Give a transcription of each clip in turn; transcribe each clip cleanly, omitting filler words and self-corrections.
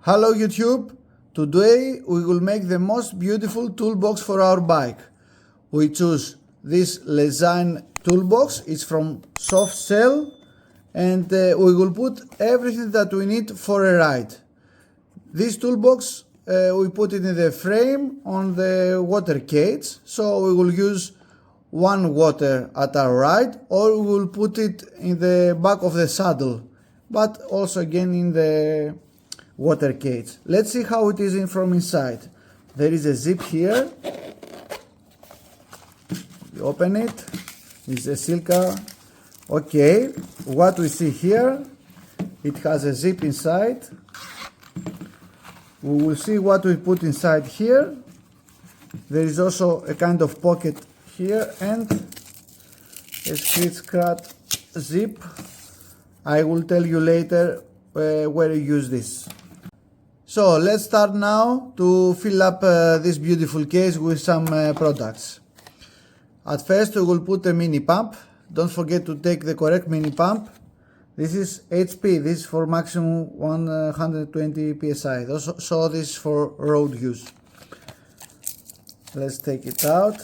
Hello YouTube! Today we will make the most beautiful toolbox for our bike. We choose this Lezyne toolbox. It's from soft shell and we will put everything that we need for a ride. This toolbox we put it in the frame on the water cage, so we will use one water at our ride, or we will put it in the back of the saddle, but also again in the water cage. Let's see how it is from inside. There is a zip here. You open it. It's a silica. Okay, what we see here, it has a zip inside. We will see what we put inside here. There is also a kind of pocket here and a scratch zip. I will tell you later where you use this. So let's start now to fill up this beautiful case with some products. At first we will put a mini pump. Don't forget to take the correct mini pump. This is HP, this is for maximum 120 psi, so this is for road use. Let's take it out.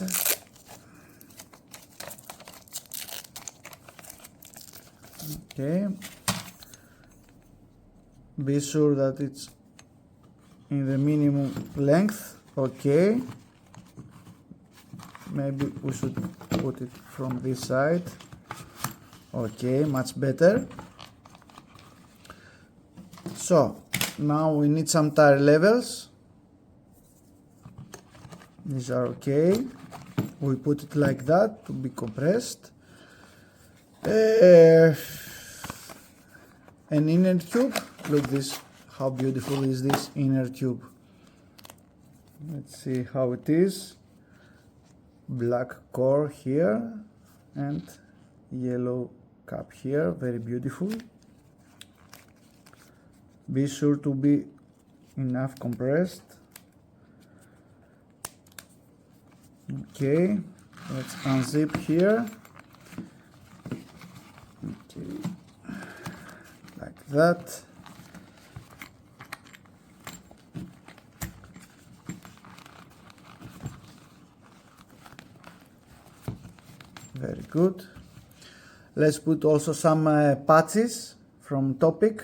Okay. Be sure that it's in the minimum length. Okay, maybe we should put it from this side. Okay, much better. So now we need some tire levels. These are okay. We put it like that to be compressed. An inner tube. Look this. How beautiful is this inner tube? Let's see how it is. Black core here and yellow cap here, very beautiful. Be sure to be enough compressed. Okay, let's unzip here. Okay, like that. Very good. Let's put also some patches from Topic,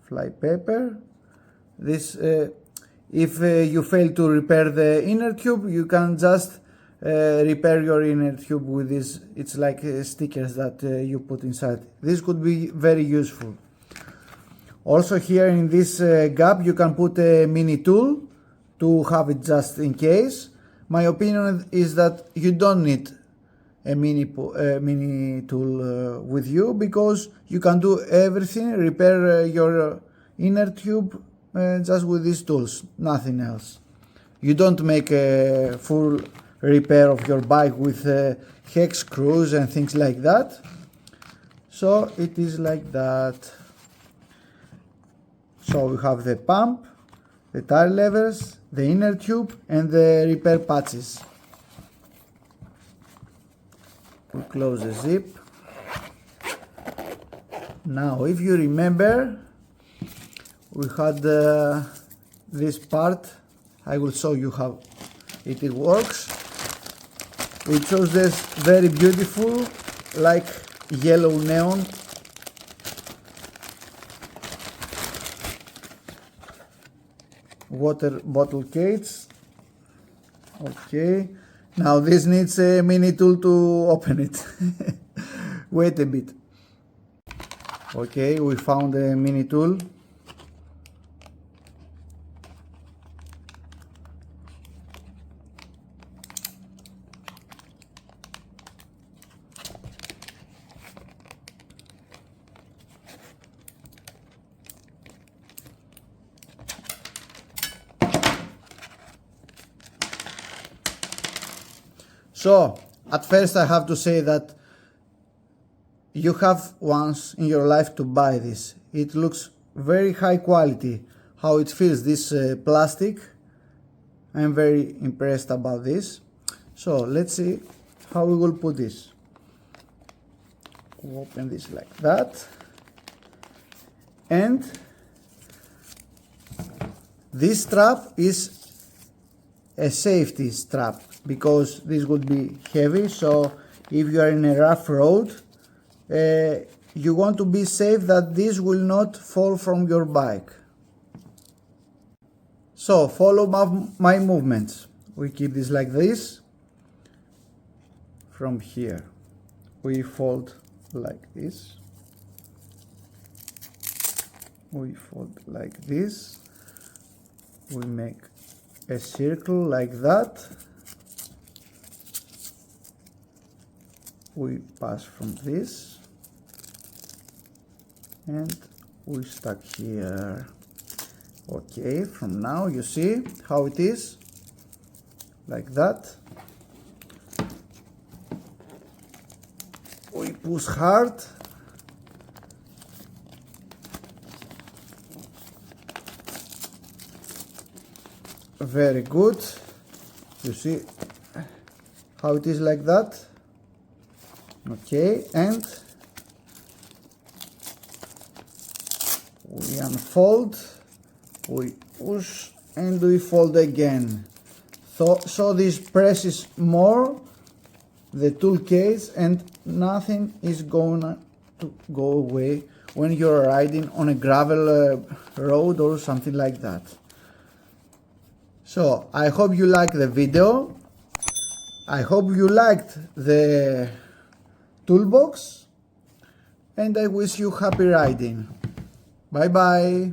fly paper. This, if you fail to repair the inner tube, you can just repair your inner tube with this. It's like stickers that you put inside. This could be very useful. Also here in this gap you can put a mini tool to have it just in case. My opinion is that you don't need a mini tool with you, because you can do everything, repair your inner tube just with these tools, nothing else. You don't make a full repair of your bike with hex screws and things like that. So it is like that. So we have the pump, the tire levers, the inner tube and the repair patches. We close the zip. Now if you remember, we had this part. I will show you how it works. We chose this very beautiful, like yellow neon. Water bottle cage. Okay. Now this needs a mini tool to open it. Wait a bit. Okay, we found a mini tool. So, at first I have to say that you have once in your life to buy this. It looks very high quality. How it feels, this plastic. I'm very impressed about this. So, let's see how we will put this. We'll open this like that. And This strap is a safety strap because this would be heavy, so if you are in a rough road, you want to be safe that this will not fall from your bike. So follow my movements. We keep this like this. From here we fold like this, we fold like this, we make a circle like that, we pass from this and we stuck here. Okay, from now you see how it is, like that. We push hard, very good. You see how it is, like that. Okay, and we unfold, we push and we fold again. So this presses more the tool case and nothing is going to go away when you're riding on a gravel road or something like that. So I hope you liked the video. I hope you liked the toolbox and I wish you happy riding. Bye bye.